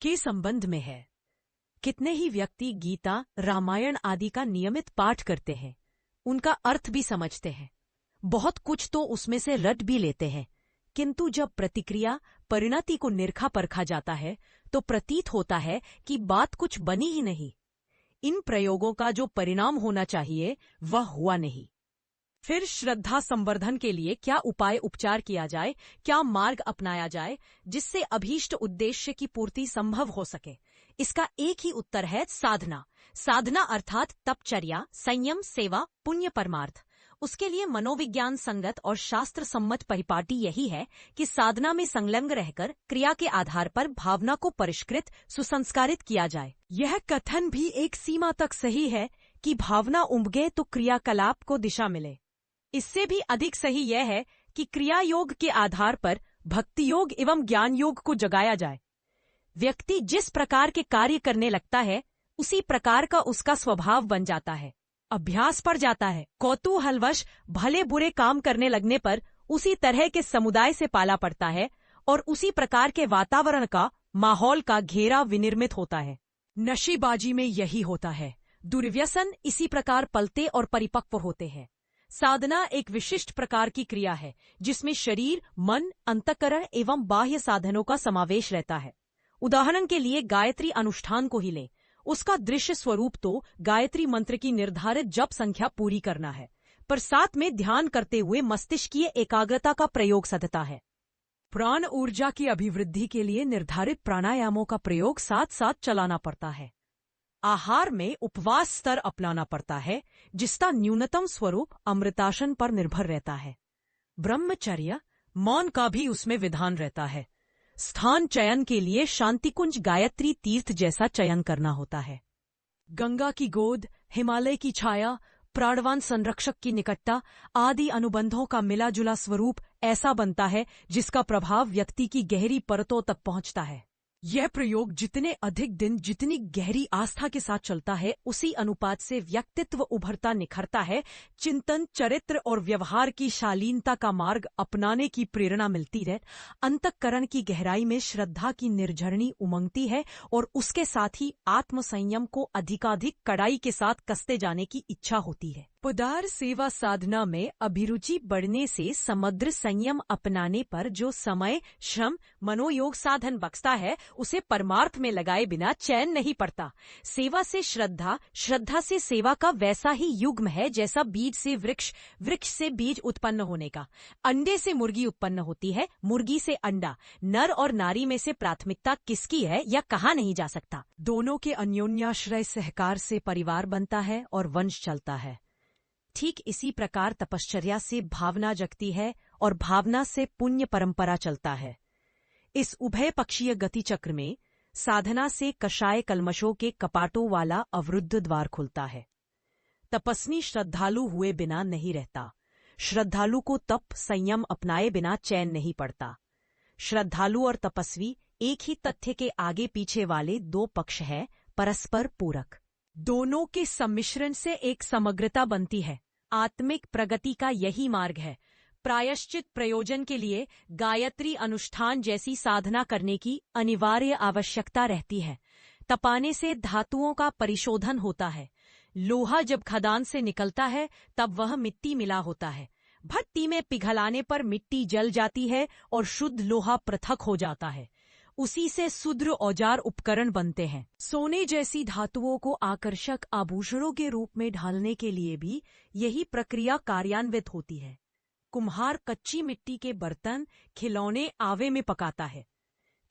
के संबंध में है। कितने ही व्यक्ति गीता, रामायण आदि का नियमित पाठ करते हैं, उनका अर्थ भी समझते हैं, बहुत कुछ तो उसमें से रट भी लेते हैं, किंतु जब प्रतिक्रिया, परिणति को निरखा परखा जाता है तो प्रतीत होता है कि बात कुछ बनी ही नहीं। इन प्रयोगों का जो परिणाम होना चाहिए वह हुआ नहीं। फिर श्रद्धा संवर्धन के लिए क्या उपाय उपचार किया जाए, क्या मार्ग अपनाया जाए जिससे अभीष्ट उद्देश्य की पूर्ति संभव हो सके? इसका एक ही उत्तर है साधना। साधना अर्थात तपचर्या, संयम, सेवा, पुण्य, परमार्थ। उसके लिए मनोविज्ञान संगत और शास्त्र सम्मत परिपाटी यही है कि साधना में संलग्न रहकर क्रिया के आधार पर भावना को परिष्कृत, सुसंस्कारित किया जाए। यह कथन भी एक सीमा तक सही है कि भावना उमगे तो क्रियाकलाप को दिशा मिले। इससे भी अधिक सही यह है कि क्रिया योग के आधार पर भक्ति योग एवं ज्ञान योग को जगाया जाए। व्यक्ति जिस प्रकार के कार्य करने लगता है उसी प्रकार का उसका स्वभाव बन जाता है, अभ्यास पड़ जाता है। कौतूहलवश भले बुरे काम करने लगने पर उसी तरह के समुदाय से पाला पड़ता है और उसी प्रकार के वातावरण का, माहौल का घेरा विनिर्मित होता है। नशेबाजी में यही होता है। दुर्व्यसन इसी प्रकार पलते और परिपक्व होते हैं। साधना एक विशिष्ट प्रकार की क्रिया है जिसमें शरीर, मन, अंतःकरण एवं बाह्य साधनों का समावेश रहता है। उदाहरण के लिए गायत्री अनुष्ठान को ही लें। उसका दृश्य स्वरूप तो गायत्री मंत्र की निर्धारित जप संख्या पूरी करना है, पर साथ में ध्यान करते हुए मस्तिष्कीय एकाग्रता का प्रयोग साधता है। प्राण ऊर्जा की अभिवृद्धि के लिए निर्धारित प्राणायामों का प्रयोग साथ साथ चलाना पड़ता है। आहार में उपवास स्तर अपनाना पड़ता है जिसका न्यूनतम स्वरूप अमृतासन पर निर्भर रहता है। ब्रह्मचर्य, मौन का भी उसमें विधान रहता है। स्थान चयन के लिए शांतिकुंज, गायत्री तीर्थ जैसा चयन करना होता है। गंगा की गोद, हिमालय की छाया, प्राणवान संरक्षक की निकटता आदि अनुबंधों का मिला जुला स्वरूप ऐसा बनता है जिसका प्रभाव व्यक्ति की गहरी परतों तक पहुंचता है। यह प्रयोग जितने अधिक दिन, जितनी गहरी आस्था के साथ चलता है उसी अनुपात से व्यक्तित्व उभरता निखरता है। चिंतन, चरित्र और व्यवहार की शालीनता का मार्ग अपनाने की प्रेरणा मिलती है। अंतःकरण की गहराई में श्रद्धा की निर्झरणी उमंगती है और उसके साथ ही आत्मसंयम को अधिकाधिक कड़ाई के साथ कसते जाने की इच्छा होती है। पदार सेवा साधना में अभिरुचि बढ़ने से समग्र संयम अपनाने पर जो समय, श्रम, मनोयोग साधन बख्शता है उसे परमार्थ में लगाए बिना चैन नहीं पड़ता। सेवा से श्रद्धा, श्रद्धा से सेवा का वैसा ही युग्म है जैसा बीज से वृक्ष, वृक्ष से बीज उत्पन्न होने का। अंडे से मुर्गी उत्पन्न होती है, मुर्गी से अंडा। नर और नारी में से प्राथमिकता किसकी है यह कहा नहीं जा सकता। दोनों के अन्योन्याश्रय सहकार से परिवार बनता है और वंश चलता है। ठीक इसी प्रकार तपश्चर्या से भावना जगती है और भावना से पुण्य परंपरा चलता है। इस उभय पक्षीय गति चक्र में साधना से कषाय कल्मशों के कपाटों वाला अवरुद्ध द्वार खुलता है। तपस्वी श्रद्धालु हुए बिना नहीं रहता। श्रद्धालु को तप, संयम अपनाए बिना चैन नहीं पड़ता। श्रद्धालु और तपस्वी एक ही तथ्य के आगे पीछे वाले दो पक्ष हैं, परस्पर पूरक। दोनों के सम्मिश्रण से एक समग्रता बनती है। आत्मिक प्रगति का यही मार्ग है। प्रायश्चित प्रयोजन के लिए गायत्री अनुष्ठान जैसी साधना करने की अनिवार्य आवश्यकता रहती है। तपाने से धातुओं का परिशोधन होता है। लोहा जब खदान से निकलता है तब वह मिट्टी मिला होता है। भट्टी में पिघलाने पर मिट्टी जल जाती है और शुद्ध लोहा पृथक हो जाता है। उसी से सुदृढ़ औजार उपकरण बनते हैं। सोने जैसी धातुओं को आकर्षक आभूषणों के रूप में ढालने के लिए भी यही प्रक्रिया कार्यान्वित होती है। कुम्हार कच्ची मिट्टी के बर्तन, खिलौने आवे में पकाता है।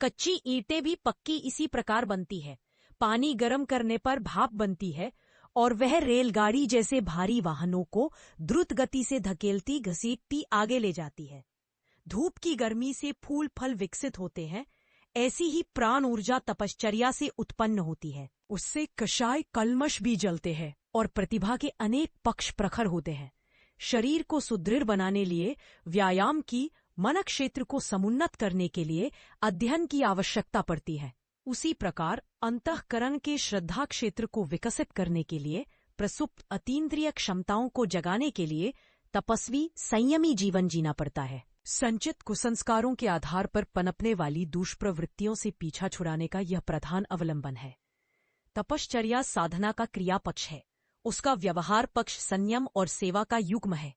कच्ची ईंटें भी पक्की इसी प्रकार बनती है। पानी गर्म करने पर भाप बनती है और वह रेलगाड़ी जैसे भारी वाहनों को द्रुत गति से धकेलती घसीटती आगे ले जाती है। धूप की गर्मी से फूल फल विकसित होते हैं। ऐसी ही प्राण ऊर्जा तपश्चर्या से उत्पन्न होती है। उससे कषाय कल्मश भी जलते हैं और प्रतिभा के अनेक पक्ष प्रखर होते हैं। शरीर को सुदृढ़ बनाने लिए व्यायाम की, मन क्षेत्र को समुन्नत करने के लिए अध्ययन की आवश्यकता पड़ती है। उसी प्रकार अंतःकरण के श्रद्धा क्षेत्र को विकसित करने के लिए, प्रसुप्त अतीन्द्रिय क्षमताओं को जगाने के लिए तपस्वी संयमी जीवन जीना पड़ता है। संचित कुसंस्कारों के आधार पर पनपने वाली दुष्प्रवृत्तियों से पीछा छुड़ाने का यह प्रधान अवलंबन है। तपश्चर्या साधना का क्रिया पक्ष है, उसका व्यवहार पक्ष संयम और सेवा का युग्म है।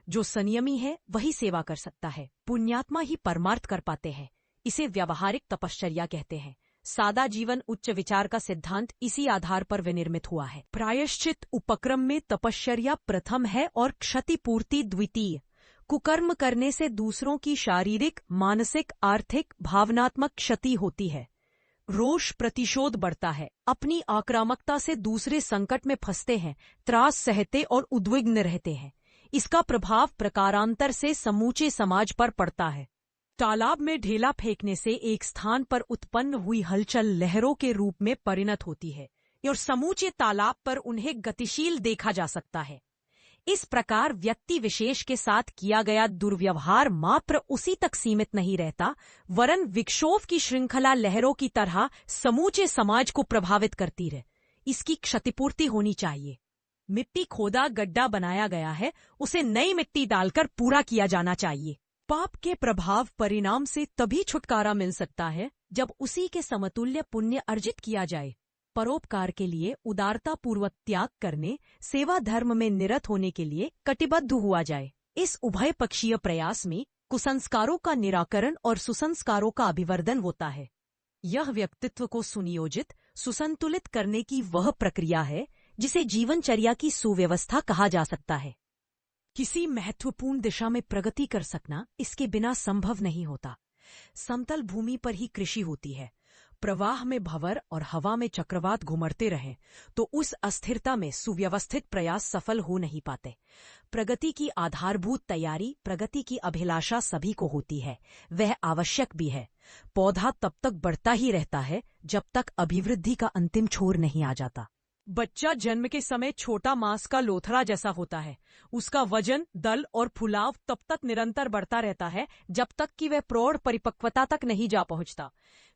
जो संयमी है वही सेवा कर सकता है। पुण्यात्मा ही परमार्थ कर पाते हैं, इसे व्यावहारिक तपश्चर्या कहते हैं। सादा जीवन उच्च विचार का सिद्धांत इसी आधार पर विनिर्मित हुआ है। प्रायश्चित उपक्रम में तपश्चर्या प्रथम है और क्षतिपूर्ति द्वितीय। कुकर्म करने से दूसरों की शारीरिक, मानसिक, आर्थिक, भावनात्मक क्षति होती है। रोष प्रतिशोध बढ़ता है, अपनी आक्रामकता से दूसरे संकट में फंसते हैं, त्रास सहते और उद्विग्न रहते हैं। इसका प्रभाव प्रकारांतर से समूचे समाज पर पड़ता है। तालाब में ढेला फेंकने से एक स्थान पर उत्पन्न हुई हलचल लहरों के रूप में परिणत होती है और समूचे तालाब पर उन्हें गतिशील देखा जा सकता है। इस प्रकार व्यक्ति विशेष के साथ किया गया दुर्व्यवहार मात्र उसी तक सीमित नहीं रहता, वरन विक्षोभ की श्रृंखला लहरों की तरह समूचे समाज को प्रभावित करती रहे। इसकी क्षतिपूर्ति होनी चाहिए। मिट्टी खोदा गड्ढा बनाया गया है, उसे नई मिट्टी डालकर पूरा किया जाना चाहिए। पाप के प्रभाव परिणाम से तभी छुटकारा मिल सकता है जब उसी के समतुल्य पुण्य अर्जित किया जाए। परोपकार के लिए उदारता पूर्वक त्याग करने, सेवा धर्म में निरत होने के लिए कटिबद्ध हुआ जाए। इस उभय पक्षीय प्रयास में कुसंस्कारों का निराकरण और सुसंस्कारों का अभिवर्धन होता है। यह व्यक्तित्व को सुनियोजित, सुसंतुलित करने की वह प्रक्रिया है जिसे जीवनचर्या की सुव्यवस्था कहा जा सकता है। किसी महत्वपूर्ण दिशा में प्रगति कर सकना इसके बिना संभव नहीं होता। समतल भूमि पर ही कृषि होती है। प्रवाह में भंवर और हवा में चक्रवात घुमड़ते रहें तो उस अस्थिरता में सुव्यवस्थित प्रयास सफल हो नहीं पाते। प्रगति की आधारभूत तैयारी, प्रगति की अभिलाषा सभी को होती है, वह आवश्यक भी है। पौधा तब तक बढ़ता ही रहता है जब तक अभिवृद्धि का अंतिम छोर नहीं आ जाता। बच्चा जन्म के समय छोटा मांस का लोथड़ा जैसा होता है। उसका वजन, दल और फुलाव तब तक निरंतर बढ़ता रहता है जब तक कि वह प्रौढ़ परिपक्वता तक नहीं जा पहुंचता।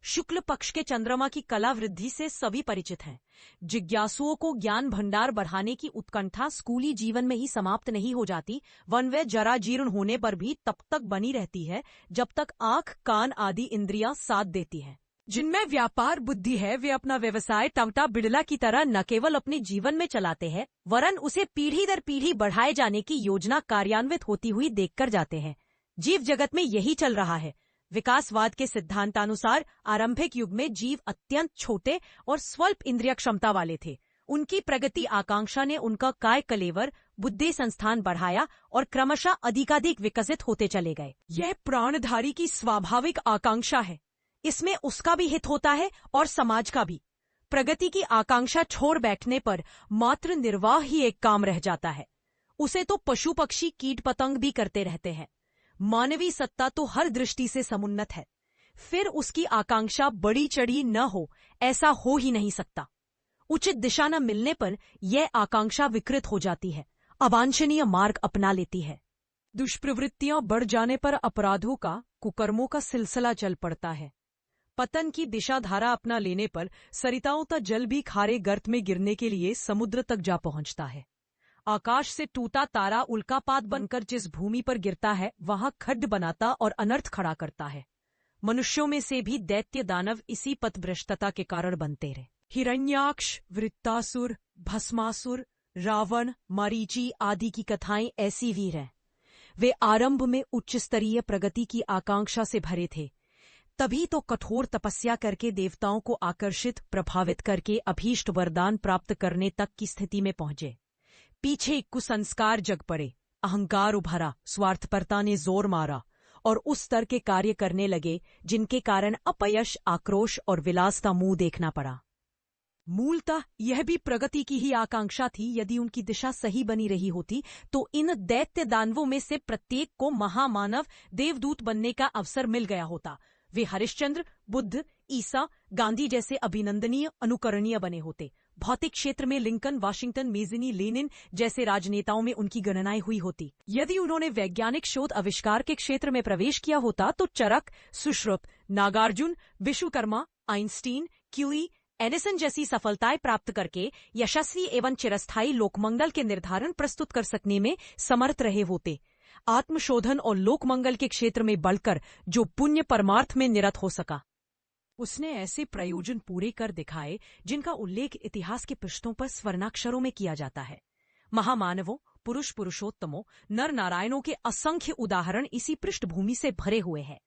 शुक्ल पक्ष के चंद्रमा की कला वृद्धि से सभी परिचित हैं। जिज्ञासुओं को ज्ञान भंडार बढ़ाने की उत्कंठा स्कूली जीवन में ही समाप्त नहीं हो जाती, वन वे जरा जीर्ण होने पर भी तब तक बनी रहती है जब तक आंख, कान आदि इंद्रियां साथ देती हैं। जिनमें व्यापार बुद्धि है वे अपना व्यवसाय टवटा बिड़ला की तरह न केवल अपने जीवन में चलाते हैं, वरन उसे पीढ़ी दर पीढ़ी बढ़ाए जाने की योजना कार्यान्वित होती हुई देखकर जाते हैं। जीव जगत में यही चल रहा है। विकासवाद के सिद्धांतानुसार आरंभिक युग में जीव अत्यंत छोटे और स्वल्प इंद्रिय क्षमता वाले थे। उनकी प्रगति आकांक्षा ने उनका काय कलेवर, बुद्धि संस्थान बढ़ाया और क्रमशः अधिकाधिक विकसित होते चले गए। यह प्राणधारी की स्वाभाविक आकांक्षा है। इसमें उसका भी हित होता है और समाज का भी। प्रगति की आकांक्षा छोड़ बैठने पर मात्र निर्वाह ही एक काम रह जाता है। उसे तो पशु पक्षी कीट पतंग भी करते रहते हैं। मानवीय सत्ता तो हर दृष्टि से समुन्नत है, फिर उसकी आकांक्षा बड़ी चढ़ी न हो ऐसा हो ही नहीं सकता। उचित दिशा न मिलने पर यह आकांक्षा विकृत हो जाती है, अवांछनीय मार्ग अपना लेती है। दुष्प्रवृत्तियां बढ़ जाने पर अपराधों का, कुकर्मों का सिलसिला चल पड़ता है। पतन की दिशा धारा अपना लेने पर सरिताओं तक जल भी खारे गर्त में गिरने के लिए समुद्र तक जा पहुंचता है। आकाश से टूटा तारा उल्कापात बनकर जिस भूमि पर गिरता है वहां खड्ड बनाता और अनर्थ खड़ा करता है। मनुष्यों में से भी दैत्य दानव इसी पथभ्रष्टता के कारण बनते रहे। हिरण्याक्ष, वृत्तासुर, भस्मासुर, रावण, मारीची आदि की कथाएं ऐसी वीर हैं। वे आरंभ में उच्च स्तरीय प्रगति की आकांक्षा से भरे थे, तभी तो कठोर तपस्या करके देवताओं को आकर्षित, प्रभावित करके अभीष्ट वरदान प्राप्त करने तक की स्थिति में पहुंचे। पीछे कुसंस्कार जग पड़े, अहंकार उभरा, स्वार्थपरता ने जोर मारा और उस स्तर के कार्य करने लगे जिनके कारण अपयश, आक्रोश और विलास का मुंह देखना पड़ा। मूलतः यह भी प्रगति की ही आकांक्षा थी। यदि उनकी दिशा सही बनी रही होती तो इन दैत्य दानवों में से प्रत्येक को महामानव, देवदूत बनने का अवसर मिल गया होता। वे हरिश्चंद्र, बुद्ध, ईसा, गांधी जैसे अभिनंदनीय, अनुकरणीय बने होते। भौतिक क्षेत्र में लिंकन, वाशिंगटन, मेजिनी, लेनिन जैसे राजनेताओं में उनकी गणनाएं हुई होती। यदि उन्होंने वैज्ञानिक शोध आविष्कार के क्षेत्र में प्रवेश किया होता तो Charak, Sushrut, Nagarjun, Vishwakarma, Einstein, Curie, Edison जैसी सफलताएं प्राप्त करके यशस्वी एवं चिरस्थायी लोकमंगल के निर्धारण प्रस्तुत कर सकने में समर्थ रहे होते। आत्मशोधन और लोकमंगल के क्षेत्र में बढ़कर जो पुण्य परमार्थ में निरत हो सका। उसने ऐसे प्रयोजन पूरे कर दिखाए जिनका उल्लेख इतिहास के पृष्ठों पर स्वर्णाक्षरों में किया जाता है। महामानवों, पुरुष पुरुषोत्तमों, नर नारायणों के असंख्य उदाहरण इसी पृष्ठभूमि से भरे हुए हैं।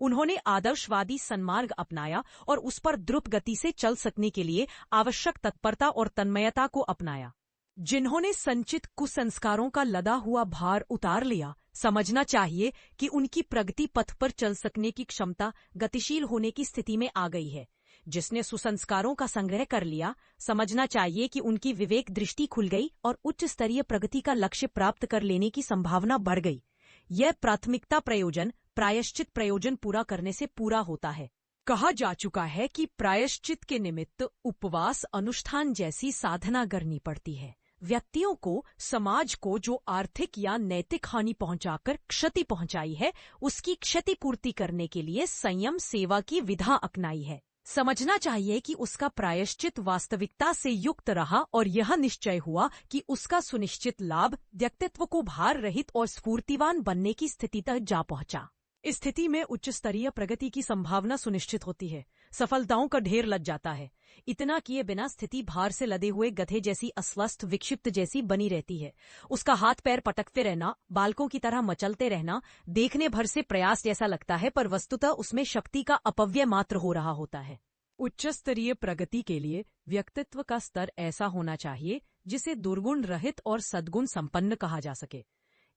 उन्होंने आदर्शवादी सन्मार्ग अपनाया और उस पर द्रुत गति से चल सकने के लिए आवश्यक तत्परता और तन्मयता को अपनाया। जिन्होंने संचित कुसंस्कारों का लदा हुआ भार उतार लिया, समझना चाहिए कि उनकी प्रगति पथ पर चल सकने की क्षमता गतिशील होने की स्थिति में आ गई है। जिसने सुसंस्कारों का संग्रह कर लिया, समझना चाहिए कि उनकी विवेक दृष्टि खुल गई और उच्च स्तरीय प्रगति का लक्ष्य प्राप्त कर लेने की संभावना बढ़ गई। यह प्राथमिकता प्रयोजन प्रायश्चित प्रयोजन पूरा करने से पूरा होता है। कहा जा चुका है कि प्रायश्चित के निमित्त उपवास अनुष्ठान जैसी साधना करनी पड़ती है। व्यक्तियों को, समाज को जो आर्थिक या नैतिक हानि पहुंचाकर क्षति पहुंचाई है, उसकी क्षतिपूर्ति करने के लिए संयम सेवा की विधा अपनाई है। समझना चाहिए कि उसका प्रायश्चित वास्तविकता से युक्त रहा और यह निश्चय हुआ कि उसका सुनिश्चित लाभ व्यक्तित्व को भार रहित और स्फूर्तिवान बनने की स्थिति तक जा पहुंचा। इस स्थिति में उच्च स्तरीय प्रगति की संभावना सुनिश्चित होती है। सफलताओं का ढेर लग जाता है। इतना किए बिना स्थिति भार से लदे हुए गधे जैसी अस्वस्थ विक्षिप्त जैसी बनी रहती है। उसका हाथ पैर पटकते रहना, बालकों की तरह मचलते रहना देखने भर से प्रयास जैसा लगता है, पर वस्तुतः उसमें शक्ति का अपव्यय मात्र हो रहा होता है। उच्च स्तरीय प्रगति के लिए व्यक्तित्व का स्तर ऐसा होना चाहिए जिसे दुर्गुण रहित और सद्गुण संपन्न कहा जा सके।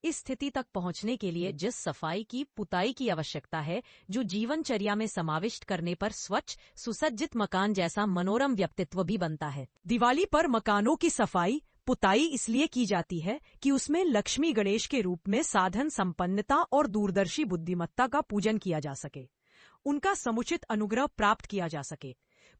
इस स्थिति तक पहुंचने के लिए जिस सफाई की पुताई की आवश्यकता है, जो जीवनचर्या में समाविष्ट करने पर स्वच्छ सुसज्जित मकान जैसा मनोरम व्यक्तित्व भी बनता है। दिवाली पर मकानों की सफाई पुताई इसलिए की जाती है कि उसमें लक्ष्मी गणेश के रूप में साधन संपन्नता और दूरदर्शी बुद्धिमत्ता का पूजन किया जा सके, उनका समुचित अनुग्रह प्राप्त किया जा सके।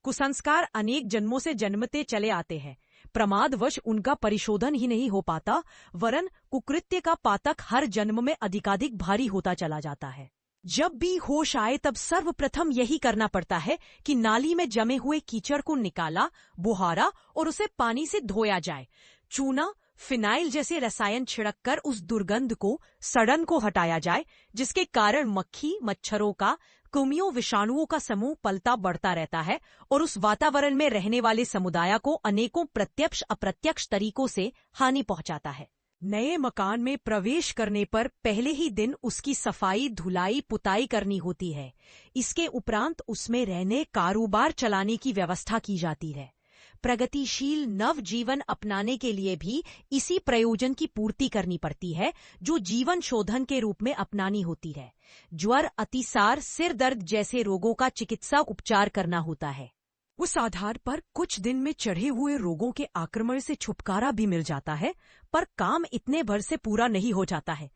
कुसंस्कार अनेक जन्मों से जन्मते चले आते हैं। प्रमादवश उनका परिशोधन ही नहीं हो पाता, वरन कुकृत्य का पातक हर जन्म में अधिकाधिक भारी होता चला जाता है। जब भी होश आए तब सर्वप्रथम यही करना पड़ता है कि नाली में जमे हुए कीचड़ को निकाला, बुहारा और उसे पानी से धोया जाए। चूना, फिनाइल जैसे रसायन छिड़ककर उस दुर्गंध को, सड़न को हटाया जाए, जिसके कारण मक्खी मच्छरों का, कृमियों विषाणुओं का समूह पलता बढ़ता रहता है और उस वातावरण में रहने वाले समुदाय को अनेकों प्रत्यक्ष अप्रत्यक्ष तरीकों से हानि पहुंचाता है। नए मकान में प्रवेश करने पर पहले ही दिन उसकी सफाई धुलाई पुताई करनी होती है। इसके उपरांत उसमें रहने कारोबार चलाने की व्यवस्था की जाती है। प्रगतिशील नव जीवन अपनाने के लिए भी इसी प्रयोजन की पूर्ति करनी पड़ती है, जो जीवन शोधन के रूप में अपनानी होती है। ज्वर, अतिसार, सिर दर्द जैसे रोगों का चिकित्सा उपचार करना होता है। उस आधार पर कुछ दिन में चढ़े हुए रोगों के आक्रमण से छुटकारा भी मिल जाता है, पर काम इतने भर से पूरा नहीं हो जाता है।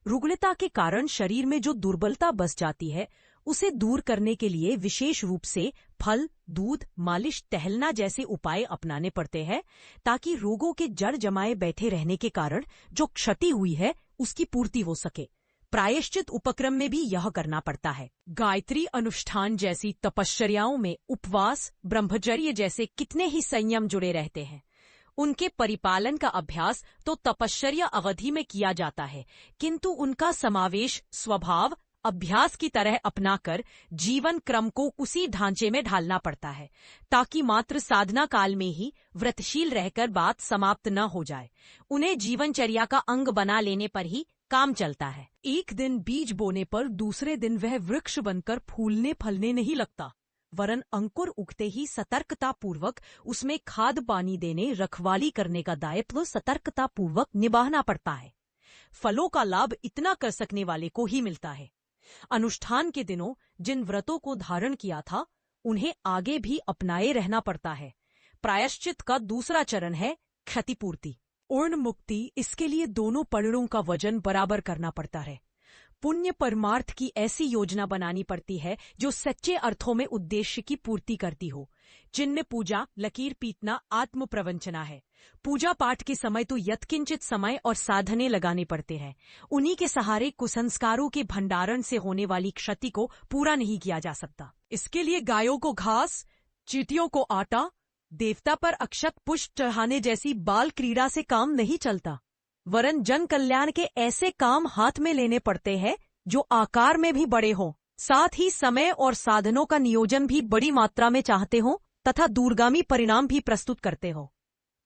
रुग्णता के कारण शरीर में जो दुर्बलता बस जाती है, उसे दूर करने के लिए विशेष रूप से फल, दूध, मालिश, टहलना जैसे उपाय अपनाने पड़ते हैं, ताकि रोगों के जड़ जमाए बैठे रहने के कारण जो क्षति हुई है उसकी पूर्ति हो सके। प्रायश्चित उपक्रम में भी यह करना पड़ता है। गायत्री अनुष्ठान जैसी तपश्चर्याओं में उपवास, ब्रह्मचर्य जैसे कितने ही संयम जुड़े रहते हैं। उनके परिपालन का अभ्यास तो तपश्चर्या अवधि में किया जाता है, किंतु उनका समावेश स्वभाव अभ्यास की तरह अपनाकर जीवन क्रम को उसी ढांचे में ढालना पड़ता है, ताकि मात्र साधना काल में ही व्रतशील रहकर बात समाप्त न हो जाए। उन्हें जीवनचर्या का अंग बना लेने पर ही काम चलता है। एक दिन बीज बोने पर दूसरे दिन वह वृक्ष बनकर फूलने फलने नहीं लगता, वरन अंकुर उगते ही सतर्कता पूर्वक उसमें खाद पानी देने, रखवाली करने का दायित्व सतर्कता पूर्वक निभाना पड़ता है। फलों का लाभ इतना कर सकने वाले को ही मिलता है। अनुष्ठान के दिनों जिन व्रतों को धारण किया था, उन्हें आगे भी अपनाए रहना पड़ता है। प्रायश्चित का दूसरा चरण है क्षतिपूर्ति। पूर्ण मुक्ति, इसके लिए दोनों पड़ों का वजन बराबर करना पड़ता है। पुण्य परमार्थ की ऐसी योजना बनानी पड़ती है जो सच्चे अर्थों में उद्देश्य की पूर्ति करती हो। चिन्ह पूजा, लकीर पीटना आत्म प्रवंचना है। पूजा पाठ के समय तो यत्किंचित समय और साधने लगाने पड़ते हैं। उन्हीं के सहारे कुसंस्कारों के भंडारण से होने वाली क्षति को पूरा नहीं किया जा सकता। इसके लिए गायों को घास, चींटियों को आटा, देवता पर अक्षत पुष्प चढ़ाने जैसी बाल क्रीड़ा से काम नहीं चलता। वरन जन कल्याण के ऐसे काम हाथ में लेने पड़ते हैं जो आकार में भी बड़े हों, साथ ही समय और साधनों का नियोजन भी बड़ी मात्रा में चाहते हों तथा दूरगामी परिणाम भी प्रस्तुत करते हो।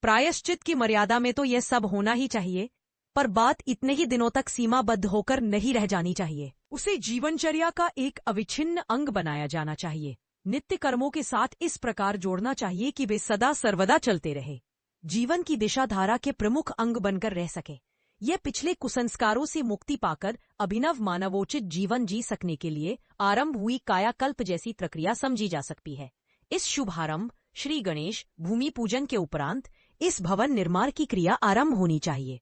प्रायश्चित की मर्यादा में तो यह सब होना ही चाहिए, पर बात इतने ही दिनों तक सीमाबद्ध होकर नहीं रह जानी चाहिए। उसे जीवनचर्या का एक अविच्छिन्न अंग बनाया जाना चाहिए। नित्य कर्मों के साथ इस प्रकार जोड़ना चाहिए कि वे सदा सर्वदा चलते रहे, जीवन की दिशा धारा के प्रमुख अंग बनकर रह सके। यह पिछले कुसंस्कारों से मुक्ति पाकर अभिनव मानवोचित जीवन जी सकने के लिए आरंभ हुई कायाकल्प जैसी प्रक्रिया समझी जा सकती है। इस शुभारंभ श्री गणेश भूमि पूजन के उपरांत इस भवन निर्माण की क्रिया आरंभ होनी चाहिए,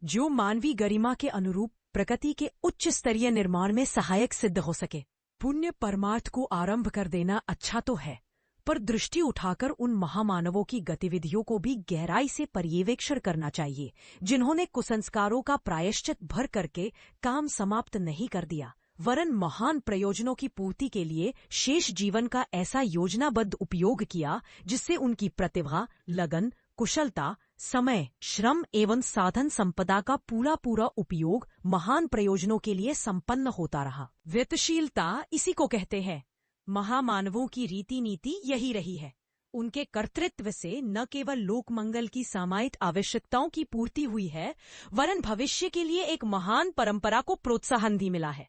जो मानवीय गरिमा के अनुरूप प्रकृति के उच्च स्तरीय निर्माण में सहायक सिद्ध हो सके। पुण्य परमार्थ को आरंभ कर देना अच्छा तो है, पर दृष्टि उठाकर उन महामानवों की गतिविधियों को भी गहराई से पर्यवेक्षण करना चाहिए, जिन्होंने कुसंस्कारों का प्रायश्चित भर करके काम समाप्त नहीं कर दिया, वरन महान प्रयोजनों की पूर्ति के लिए शेष जीवन का ऐसा योजनाबद्ध उपयोग किया जिससे उनकी प्रतिभा, लगन, कुशलता, समय, श्रम एवं साधन संपदा का पूरा पूरा उपयोग महान प्रयोजनों के लिए संपन्न होता रहा। व्यतशीलता इसी को कहते हैं। महामानवों की रीति नीति यही रही है। उनके कर्तृत्व से न केवल लोक मंगल की सामायिक आवश्यकताओं की पूर्ति हुई है, वरन भविष्य के लिए एक महान परंपरा को प्रोत्साहन भी मिला है।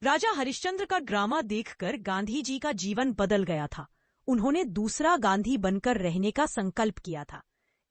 राजा हरिश्चंद्र का ड्रामा देखकर गांधी जी का जीवन बदल गया था। उन्होंने दूसरा गांधी बनकर रहने का संकल्प किया था।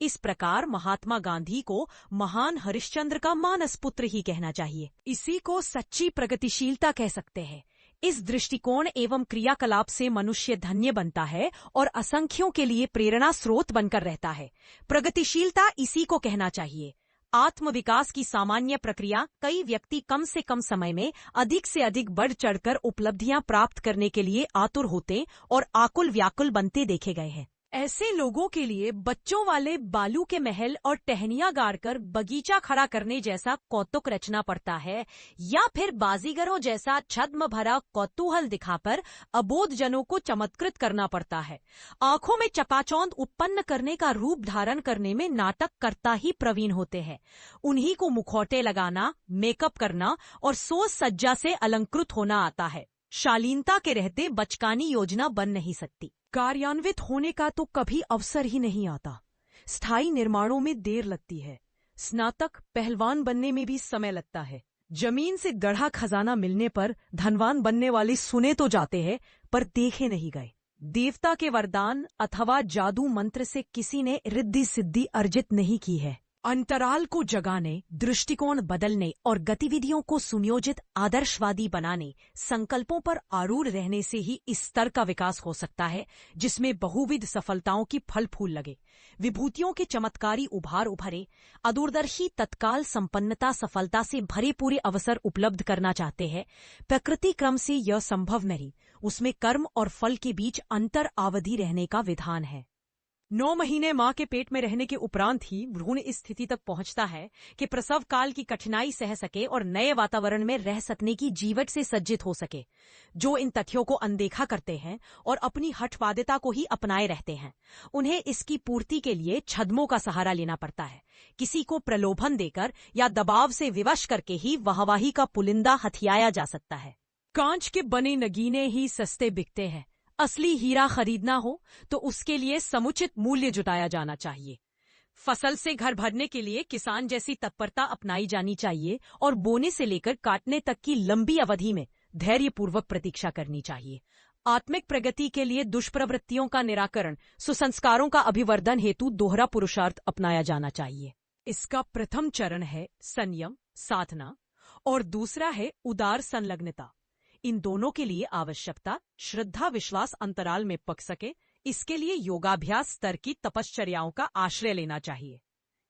इस प्रकार महात्मा गांधी को महान हरिश्चंद्र का मानस पुत्र ही कहना चाहिए। इसी को सच्ची प्रगतिशीलता कह सकते हैं। इस दृष्टिकोण एवं क्रियाकलाप से मनुष्य धन्य बनता है और असंख्यों के लिए प्रेरणा स्रोत बनकर रहता है। प्रगतिशीलता इसी को कहना चाहिए। आत्मविकास की सामान्य प्रक्रिया कई व्यक्ति कम से कम समय में अधिक से अधिक बढ़ चढ़कर उपलब्धियां प्राप्त करने के लिए आतुर होते और आकुल व्याकुल बनते देखे गए हैं। ऐसे लोगों के लिए बच्चों वाले बालू के महल और टहनियां गाड़कर बगीचा खड़ा करने जैसा कौतुक रचना पड़ता है, या फिर बाजीगरों जैसा छद्म भरा कौतूहल दिखाकर अबोध जनों को चमत्कृत करना पड़ता है। आंखों में चकाचौंध उत्पन्न करने का रूप धारण करने में नाटक करता ही प्रवीण होते हैं। उन्हीं को मुखौटे लगाना, मेकअप करना और सोच सज्जा से अलंकृत होना आता है। शालीनता के रहते बचकानी योजना बन नहीं सकती। कार्यान्वित होने का तो कभी अवसर ही नहीं आता। स्थायी निर्माणों में देर लगती है। स्नातक पहलवान बनने में भी समय लगता है। जमीन से गढ़ा खजाना मिलने पर धनवान बनने वाले सुने तो जाते हैं, पर देखे नहीं गए। देवता के वरदान अथवा जादू मंत्र से किसी ने रिद्धि सिद्धि अर्जित नहीं की है। अंतराल को जगाने, दृष्टिकोण बदलने और गतिविधियों को सुनियोजित आदर्शवादी बनाने, संकल्पों पर आरूढ़ रहने से ही इस स्तर का विकास हो सकता है जिसमें बहुविध सफलताओं की फल फूल लगे, विभूतियों के चमत्कारी उभार उभरे। अदूरदर्शी तत्काल संपन्नता सफलता से भरे पूरे अवसर उपलब्ध करना चाहते हैं। प्रकृति क्रम से यह संभव नहीं। उसमें कर्म और फल के बीच अंतर अवधि रहने का विधान है। 9 महीने मां के पेट में रहने के उपरांत ही भ्रूण इस स्थिति तक पहुंचता है कि प्रसव काल की कठिनाई सह सके और नए वातावरण में रह सकने की जीवट से सज्जित हो सके। जो इन तथ्यों को अनदेखा करते हैं और अपनी हठवादिता को ही अपनाए रहते हैं, उन्हें इसकी पूर्ति के लिए छद्मों का सहारा लेना पड़ता है। किसी को प्रलोभन देकर या दबाव से विवश करके ही वाहवाही का पुलिंदा हथियाया जा सकता है। कांच के बने नगीने ही सस्ते बिकते हैं। असली हीरा खरीदना हो तो उसके लिए समुचित मूल्य जुटाया जाना चाहिए। फसल से घर भरने के लिए किसान जैसी तत्परता अपनाई जानी चाहिए और बोने से लेकर काटने तक की लंबी अवधि में धैर्यपूर्वक प्रतीक्षा करनी चाहिए। आत्मिक प्रगति के लिए दुष्प्रवृत्तियों का निराकरण, सुसंस्कारों का अभिवर्धन हेतु दोहरा पुरुषार्थ अपनाया जाना चाहिए। इसका प्रथम चरण है संयम, साधना, और दूसरा है उदार संलग्नता। इन दोनों के लिए आवश्यकता श्रद्धा विश्वास अंतराल में पक सके, इसके लिए योगाभ्यास स्तर की तपश्चर्याओं का आश्रय लेना चाहिए।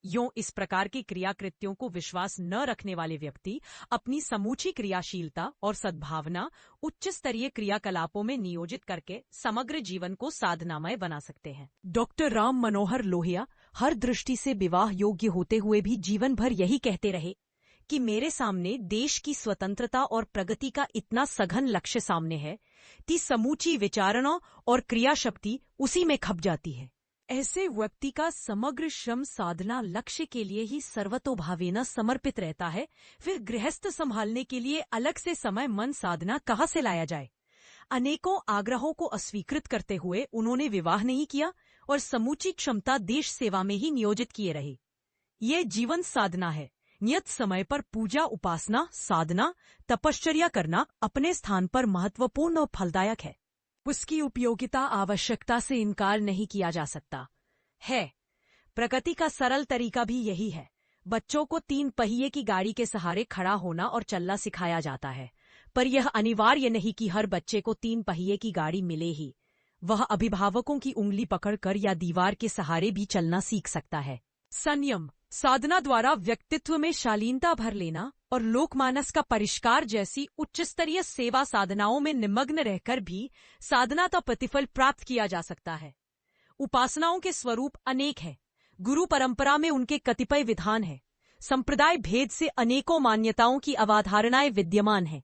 यूं इस प्रकार की क्रियाकृत्यों को विश्वास न रखने वाले व्यक्ति अपनी समूची क्रियाशीलता और सद्भावना उच्च स्तरीय क्रियाकलापों में नियोजित करके समग्र जीवन को साधनामय बना सकते हैं। डॉक्टर राम मनोहर लोहिया हर दृष्टि से विवाह योग्य होते हुए भी जीवन भर यही कहते रहे कि मेरे सामने देश की स्वतंत्रता और प्रगति का इतना सघन लक्ष्य सामने है कि समूची विचारणा और क्रिया शक्ति उसी में खप जाती है। ऐसे व्यक्ति का समग्र श्रम साधना लक्ष्य के लिए ही सर्वतोभावेन समर्पित रहता है। फिर गृहस्थ संभालने के लिए अलग से समय मन साधना कहाँ से लाया जाए। अनेकों आग्रहों को अस्वीकृत करते हुए उन्होंने विवाह नहीं किया और समूची क्षमता देश सेवा में ही नियोजित किए रहे। ये जीवन साधना है। नियत समय पर पूजा, उपासना, साधना, तपश्चर्या करना अपने स्थान पर महत्वपूर्ण और फलदायक है। उसकी उपयोगिता आवश्यकता से इनकार नहीं किया जा सकता है। प्रगति का सरल तरीका भी यही है। बच्चों को 3 पहिए की गाड़ी के सहारे खड़ा होना और चलना सिखाया जाता है, पर यह अनिवार्य नहीं कि हर बच्चे को 3 पहिए की गाड़ी मिले ही। वह अभिभावकों की उंगली पकड़कर या दीवार के सहारे भी चलना सीख सकता है। संयम साधना द्वारा व्यक्तित्व में शालीनता भर लेना और लोकमानस का परिष्कार जैसी उच्च स्तरीय सेवा साधनाओं में निमग्न रहकर भी साधना का प्रतिफल प्राप्त किया जा सकता है। उपासनाओं के स्वरूप अनेक हैं। गुरु परंपरा में उनके कतिपय विधान हैं। संप्रदाय भेद से अनेकों मान्यताओं की अवधारणाएं विद्यमान हैं।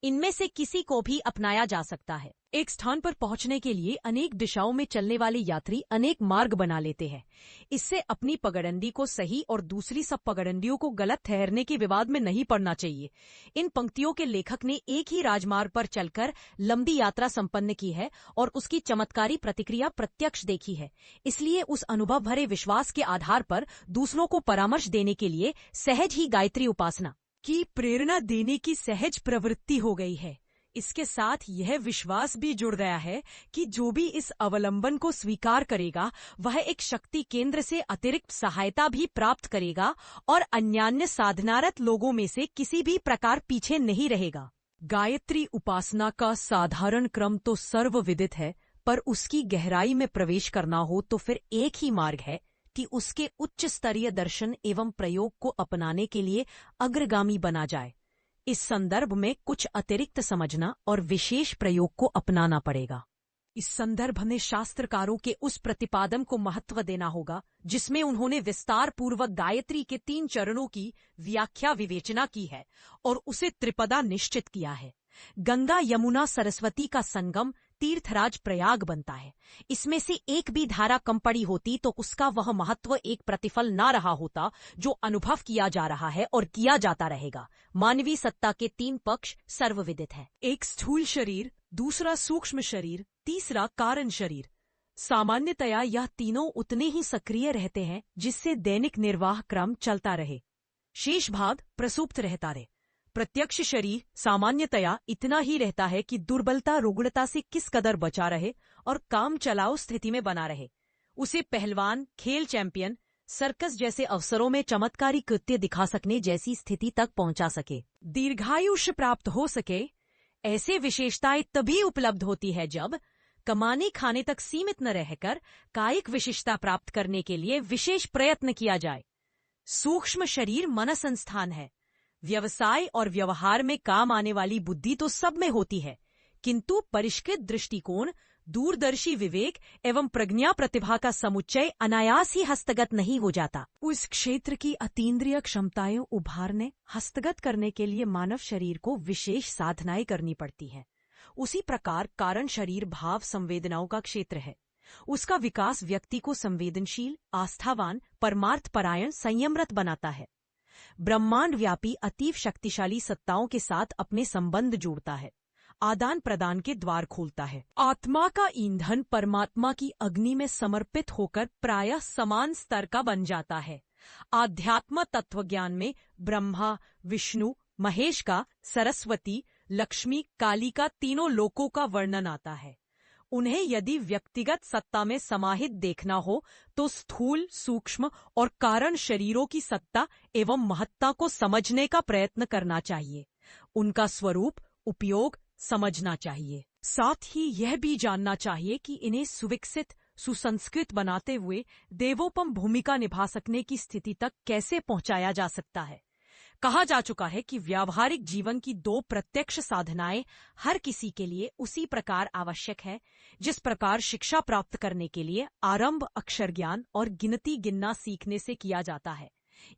इनमें से किसी को भी अपनाया जा सकता है। एक स्थान पर पहुंचने के लिए अनेक दिशाओं में चलने वाले यात्री अनेक मार्ग बना लेते हैं। इससे अपनी पगडंडी को सही और दूसरी सब पगडंडियों को गलत ठहरने के विवाद में नहीं पड़ना चाहिए। इन पंक्तियों के लेखक ने एक ही राजमार्ग पर चलकर लंबी यात्रा संपन्न की है और उसकी चमत्कारी प्रतिक्रिया प्रत्यक्ष देखी है। इसलिए उस अनुभव भरे विश्वास के आधार पर दूसरों को परामर्श देने के लिए सहज ही गायत्री उपासना की प्रेरणा देने की सहज प्रवृत्ति हो गई है। इसके साथ यह विश्वास भी जुड़ गया है कि जो भी इस अवलंबन को स्वीकार करेगा वह एक शक्ति केंद्र से अतिरिक्त सहायता भी प्राप्त करेगा और अन्यान्य साधनारत लोगों में से किसी भी प्रकार पीछे नहीं रहेगा। गायत्री उपासना का साधारण क्रम तो सर्वविदित है, पर उसकी गहराई में प्रवेश करना हो तो फिर एक ही मार्ग है कि उसके उच्च स्तरीय दर्शन एवं प्रयोग को अपनाने के लिए अग्रगामी बना जाए। इस संदर्भ में कुछ अतिरिक्त समझना और विशेष प्रयोग को अपनाना पड़ेगा। इस संदर्भ में शास्त्रकारों के उस प्रतिपादन को महत्व देना होगा जिसमें उन्होंने विस्तार पूर्वक गायत्री के 3 चरणों की व्याख्या विवेचना की है और उसे त्रिपदा निश्चित किया है। गंगा, यमुना, सरस्वती का संगम तीर्थराज प्रयाग बनता है। इसमें से एक भी धारा कम पड़ी होती तो उसका वह महत्व एक प्रतिफल ना रहा होता जो अनुभव किया जा रहा है और किया जाता रहेगा। मानवीय सत्ता के 3 पक्ष सर्वविदित है। एक स्थूल शरीर, दूसरा सूक्ष्म शरीर, तीसरा कारण शरीर। सामान्यतया यह तीनों उतने ही सक्रिय रहते हैं जिससे दैनिक निर्वाह क्रम चलता रहे, शेष भाग प्रसुप्त रहता रहे। प्रत्यक्ष शरीर सामान्यतया इतना ही रहता है कि दुर्बलता, रुग्णता से किस कदर बचा रहे और काम चलाओ स्थिति में बना रहे। उसे पहलवान, खेल चैंपियन, सर्कस जैसे अवसरों में चमत्कारी कृत्य दिखा सकने जैसी स्थिति तक पहुंचा सके। दीर्घायुष्य प्राप्त हो सके, ऐसे विशेषताएं तभी उपलब्ध होती है जब कमाने खाने तक सीमित न रहकर कायिक विशिष्टता प्राप्त करने के लिए विशेष प्रयत्न किया जाए। सूक्ष्म शरीर मन संस्थान है। व्यवसाय और व्यवहार में काम आने वाली बुद्धि तो सब में होती है, किंतु परिष्कृत दृष्टिकोण, दूरदर्शी विवेक एवं प्रज्ञा प्रतिभा का समुच्चय अनायास ही हस्तगत नहीं हो जाता। उस क्षेत्र की अतीन्द्रिय क्षमताएं उभारने, हस्तगत करने के लिए मानव शरीर को विशेष साधनाएं करनी पड़ती हैं। उसी प्रकार कारण शरीर भाव संवेदनाओं का क्षेत्र है। उसका विकास व्यक्ति को संवेदनशील, आस्थावान, परमार्थ परायण, संयमरत बनाता है। ब्रह्मांड व्यापी अतीव शक्तिशाली सत्ताओं के साथ अपने संबंध जोड़ता है, आदान प्रदान के द्वार खोलता है। आत्मा का ईंधन परमात्मा की अग्नि में समर्पित होकर प्रायः समान स्तर का बन जाता है। आध्यात्म तत्वज्ञान में ब्रह्मा, विष्णु, महेश का, सरस्वती, लक्ष्मी, काली का तीनों लोकों का वर्णन आता है। उन्हें यदि व्यक्तिगत सत्ता में समाहित देखना हो तो स्थूल, सूक्ष्म और कारण शरीरों की सत्ता एवं महत्ता को समझने का प्रयत्न करना चाहिए। उनका स्वरूप, उपयोग समझना चाहिए। साथ ही यह भी जानना चाहिए कि इन्हें सुविकसित, सुसंस्कृत बनाते हुए देवोपम भूमिका निभा सकने की स्थिति तक कैसे पहुंचाया जा सकता है। कहा जा चुका है कि व्यावहारिक जीवन की 2 प्रत्यक्ष साधनाएं हर किसी के लिए उसी प्रकार आवश्यक है जिस प्रकार शिक्षा प्राप्त करने के लिए आरंभ अक्षर ज्ञान और गिनती गिनना सीखने से किया जाता है।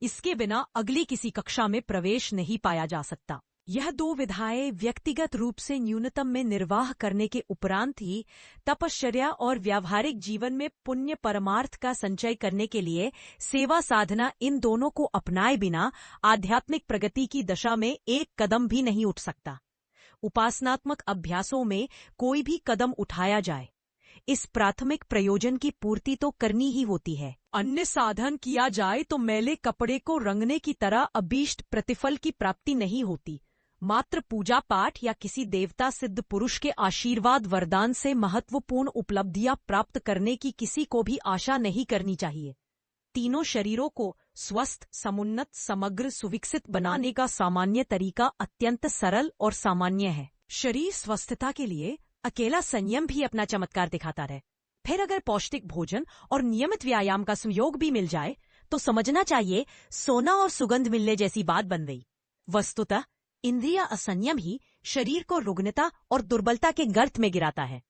इसके बिना अगली किसी कक्षा में प्रवेश नहीं पाया जा सकता। यह दो विधाएं व्यक्तिगत रूप से न्यूनतम में निर्वाह करने के उपरांत ही तपश्चर्या और व्यावहारिक जीवन में पुण्य परमार्थ का संचय करने के लिए सेवा साधना, इन दोनों को अपनाए बिना आध्यात्मिक प्रगति की दशा में एक कदम भी नहीं उठ सकता। उपासनात्मक अभ्यासों में कोई भी कदम उठाया जाए, इस प्राथमिक प्रयोजन की पूर्ति तो करनी ही होती है। अन्य साधन किया जाए तो मैले कपड़े को रंगने की तरह अभीष्ट प्रतिफल की प्राप्ति नहीं होती। मात्र पूजा पाठ या किसी देवता सिद्ध पुरुष के आशीर्वाद वरदान से महत्वपूर्ण उपलब्धियां प्राप्त करने की किसी को भी आशा नहीं करनी चाहिए। तीनों शरीरों को स्वस्थ, समुन्नत, समग्र, सुविकसित बनाने का सामान्य तरीका अत्यंत सरल और सामान्य है। शरीर स्वस्थता के लिए अकेला संयम भी अपना चमत्कार दिखाता रहे। फिर अगर पौष्टिक भोजन और नियमित व्यायाम का संयोग भी मिल जाए तो समझना चाहिए सोना और सुगंध मिलने जैसी बात बन गई। वस्तुतः इंद्रिय असंयम ही शरीर को रुग्णता और दुर्बलता के गर्त में गिराता है।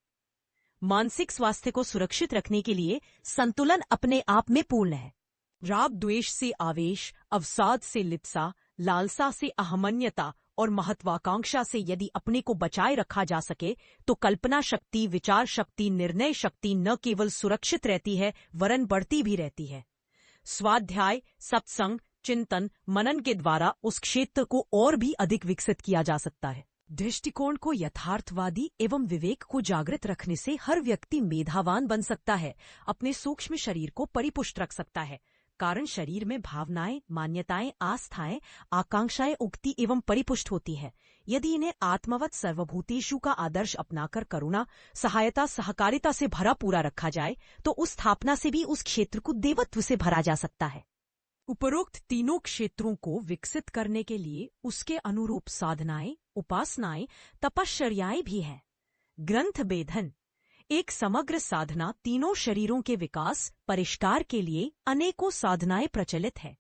मानसिक स्वास्थ्य को सुरक्षित रखने के लिए संतुलन अपने आप में पूर्ण है। राग द्वेष से आवेश, अवसाद से लिप्सा, लालसा से अहमन्यता और महत्वाकांक्षा से यदि अपने को बचाए रखा जा सके तो कल्पना शक्ति, विचार शक्ति, निर्णय शक्ति न केवल सुरक्षित रहती है वरन बढ़ती भी रहती है। स्वाध्याय, सत्संग, चिंतन, मनन के द्वारा उस क्षेत्र को और भी अधिक विकसित किया जा सकता है। दृष्टिकोण को यथार्थवादी एवं विवेक को जागृत रखने से हर व्यक्ति मेधावान बन सकता है, अपने सूक्ष्म शरीर को परिपुष्ट रख सकता है। कारण शरीर में भावनाएं, मान्यताएं, आस्थाएं, आकांक्षाएं उगती एवं परिपुष्ट होती है। यदि इन्हें आत्मवत सर्वभूतेषु का आदर्श अपनाकर करुणा, सहायता, सहकारिता से भरा पूरा रखा जाए तो उस स्थापना से भी उस क्षेत्र को देवत्व से भरा जा सकता है। उपरोक्त तीनों क्षेत्रों को विकसित करने के लिए उसके अनुरूप साधनाएं, उपासनाएं, तपश्चर्याएं भी हैं। ग्रंथ भेदन एक समग्र साधना तीनों शरीरों के विकास, परिष्कार के लिए अनेकों साधनाएं प्रचलित है,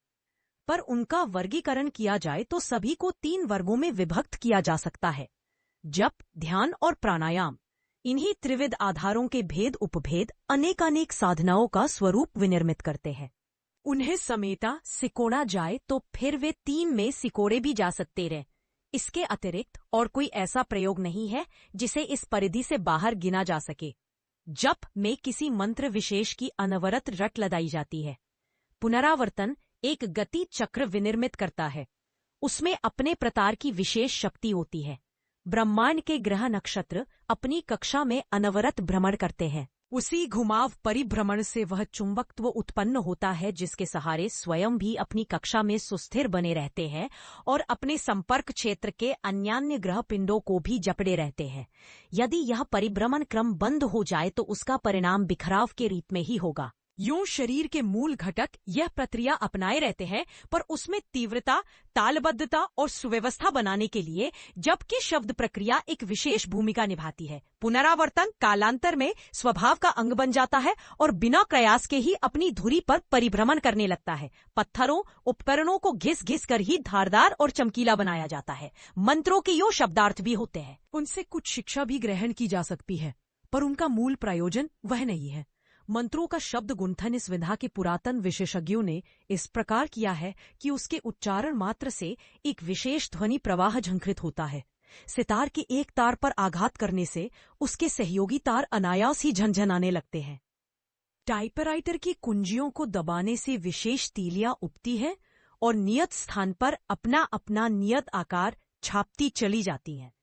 पर उनका वर्गीकरण किया जाए तो सभी को 3 वर्गों में विभक्त किया जा सकता है। जप, ध्यान और प्राणायाम, इन्हीं त्रिविध आधारों के भेद उपभेद अनेकानेक साधनाओं का स्वरूप विनिर्मित करते हैं। उन्हें समेटा सिकोड़ा जाए तो फिर वे 3 में सिकोड़े भी जा सकते रहे। इसके अतिरिक्त और कोई ऐसा प्रयोग नहीं है जिसे इस परिधि से बाहर गिना जा सके। जप में किसी मंत्र विशेष की अनवरत रट लगाई जाती है। पुनरावर्तन एक गति चक्र विनिर्मित करता है, उसमें अपने प्रकार की विशेष शक्ति होती है। ब्रह्मांड के ग्रह नक्षत्र अपनी कक्षा में अनवरत भ्रमण करते हैं। उसी घुमाव परिभ्रमण से वह चुंबकत्व उत्पन्न होता है जिसके सहारे स्वयं भी अपनी कक्षा में सुस्थिर बने रहते हैं और अपने संपर्क क्षेत्र के अन्यान्य ग्रह पिंडों को भी जपड़े रहते हैं। यदि यह परिभ्रमण क्रम बंद हो जाए तो उसका परिणाम बिखराव के रूप में ही होगा। यूं शरीर के मूल घटक यह प्रक्रिया अपनाए रहते हैं, पर उसमें तीव्रता, तालबद्धता और सुव्यवस्था बनाने के लिए जबकि शब्द प्रक्रिया एक विशेष भूमिका निभाती है। पुनरावर्तन कालांतर में स्वभाव का अंग बन जाता है और बिना प्रयास के ही अपनी धुरी पर परिभ्रमण करने लगता है। पत्थरों, उपकरणों को घिस घिस कर ही धारदार और चमकीला बनाया जाता है। मंत्रों के यो शब्दार्थ भी होते हैं। उनसे कुछ शिक्षा भी ग्रहण की जा सकती है, पर उनका मूल प्रयोजन वह नहीं है। मंत्रों का शब्द गुंथन इस विधा के पुरातन विशेषज्ञों ने इस प्रकार किया है कि उसके उच्चारण मात्र से एक विशेष ध्वनि प्रवाह झंकृत होता है। सितार के एक तार पर आघात करने से उसके सहयोगी तार अनायास ही झनझनाने लगते हैं। टाइपराइटर की कुंजियों को दबाने से विशेष तीलियां उगती हैं और नियत स्थान पर अपना अपना नियत आकार छापती चली जाती हैं।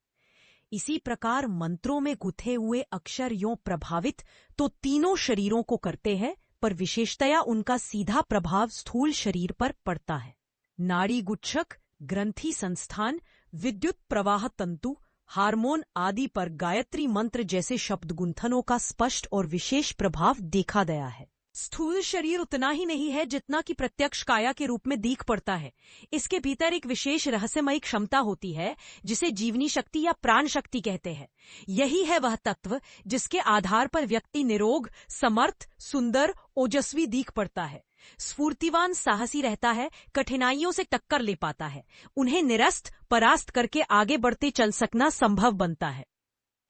इसी प्रकार मंत्रों में गुथे हुए अक्षर यों प्रभावित तो तीनों शरीरों को करते हैं, पर विशेषतया उनका सीधा प्रभाव स्थूल शरीर पर पड़ता है। नाड़ी गुच्छक, ग्रंथि संस्थान, विद्युत प्रवाह तंतु, हार्मोन आदि पर गायत्री मंत्र जैसे शब्द गुंथनों का स्पष्ट और विशेष प्रभाव देखा गया है। स्थूल शरीर उतना ही नहीं है जितना कि प्रत्यक्ष काया के रूप में दिख पड़ता है। इसके भीतर एक विशेष रहस्यमयी क्षमता होती है जिसे जीवनी शक्ति या प्राण शक्ति कहते हैं। यही है वह तत्व जिसके आधार पर व्यक्ति निरोग, समर्थ, सुंदर, ओजस्वी दिख पड़ता है, स्फूर्तिवान, साहसी रहता है, कठिनाइयों से टक्कर ले पाता है, उन्हें निरस्त परास्त करके आगे बढ़ते चल सकना संभव बनता है।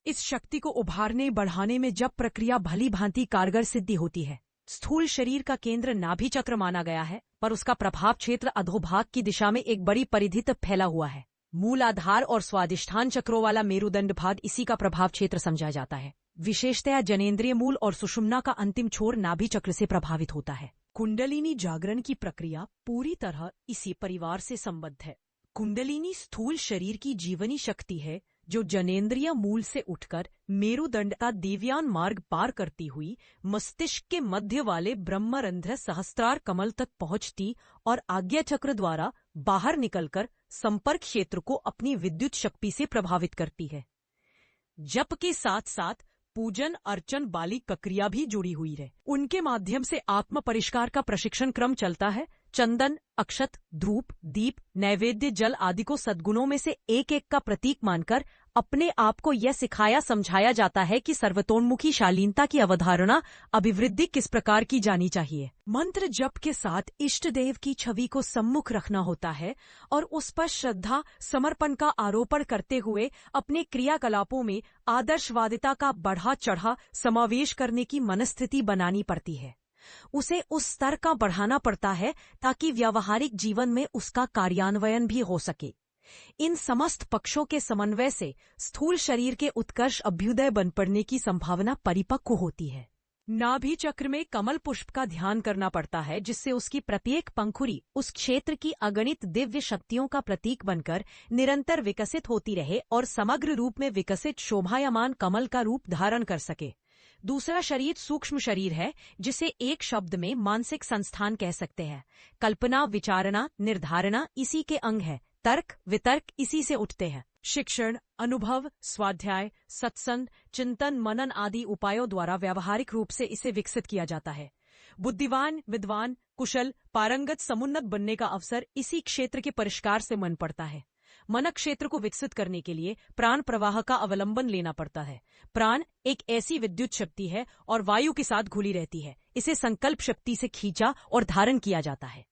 इस शक्ति को उभारने बढ़ाने में जब प्रक्रिया भली भांति कारगर सिद्धि होती है। स्थूल शरीर का केंद्र नाभि चक्र माना गया है, पर उसका प्रभाव क्षेत्र अधोभाग की दिशा में एक बड़ी परिधि तक फैला हुआ है। मूलाधार और स्वादिष्ठान चक्रों वाला मेरुदंड भाग इसी का प्रभाव क्षेत्र समझा जाता है। विशेषतया जनेंद्रिय मूल और सुषुम्ना का अंतिम छोर नाभि चक्र से प्रभावित होता है। कुंडलिनी जागरण की प्रक्रिया पूरी तरह इसी परिवार से संबद्ध है। कुंडलिनी स्थूल शरीर की जीवनी शक्ति है जो जनेंद्रिय मूल से उठकर मेरुदंड का देवयान मार्ग पार करती हुई मस्तिष्क के मध्य वाले ब्रह्मरंध्र सहस्त्रार कमल तक पहुंचती और आज्ञा चक्र द्वारा बाहर निकलकर संपर्क क्षेत्र को अपनी विद्युत शक्ति से प्रभावित करती है। जप के साथ साथ पूजन अर्चन बाली प्रक्रिया भी जुड़ी हुई है। उनके माध्यम से आत्म परिष्कार का प्रशिक्षण क्रम चलता है। चंदन, अक्षत, धूप, दीप, नैवेद्य, जल आदि को सद्गुणों में से एक एक का प्रतीक मानकर अपने आप को यह सिखाया समझाया जाता है कि सर्वतोन्मुखी शालीनता की अवधारणा अभिवृद्धि किस प्रकार की जानी चाहिए। मंत्र जप के साथ इष्ट देव की छवि को सम्मुख रखना होता है और उस पर श्रद्धा समर्पण का आरोपण करते हुए अपने क्रियाकलापों में आदर्शवादिता का बढ़ा चढ़ा समावेश करने की मनस्थिति बनानी पड़ती है। उसे उस स्तर का बढ़ाना पड़ता है ताकि व्यावहारिक जीवन में उसका कार्यान्वयन भी हो सके। इन समस्त पक्षों के समन्वय से स्थूल शरीर के उत्कर्ष अभ्युदय बन पड़ने की संभावना परिपक्व होती है। नाभि चक्र में कमल पुष्प का ध्यान करना पड़ता है जिससे उसकी प्रत्येक पंखुड़ी उस क्षेत्र की अगणित दिव्य शक्तियों का प्रतीक बनकर निरंतर विकसित होती रहे और समग्र रूप में विकसित शोभायमान कमल का रूप धारण कर सके। दूसरा शरीर सूक्ष्म शरीर है जिसे एक शब्द में मानसिक संस्थान कह सकते हैं। कल्पना, विचारणा, निर्धारणा इसी के अंग है। तर्क वितर्क इसी से उठते हैं। शिक्षण, अनुभव, स्वाध्याय, सत्संग, चिंतन, मनन आदि उपायों द्वारा व्यावहारिक रूप से इसे विकसित किया जाता है। बुद्धिवान, विद्वान, कुशल, पारंगत, समुन्नत बनने का अवसर इसी क्षेत्र के परिष्कार से मन पड़ता है। मन क्षेत्र को विकसित करने के लिए प्राण प्रवाह का अवलंबन लेना पड़ता है। प्राण एक ऐसी विद्युत शक्ति है और वायु के साथ घुली रहती है। इसे संकल्प शक्ति से खींचा और धारण किया जाता है।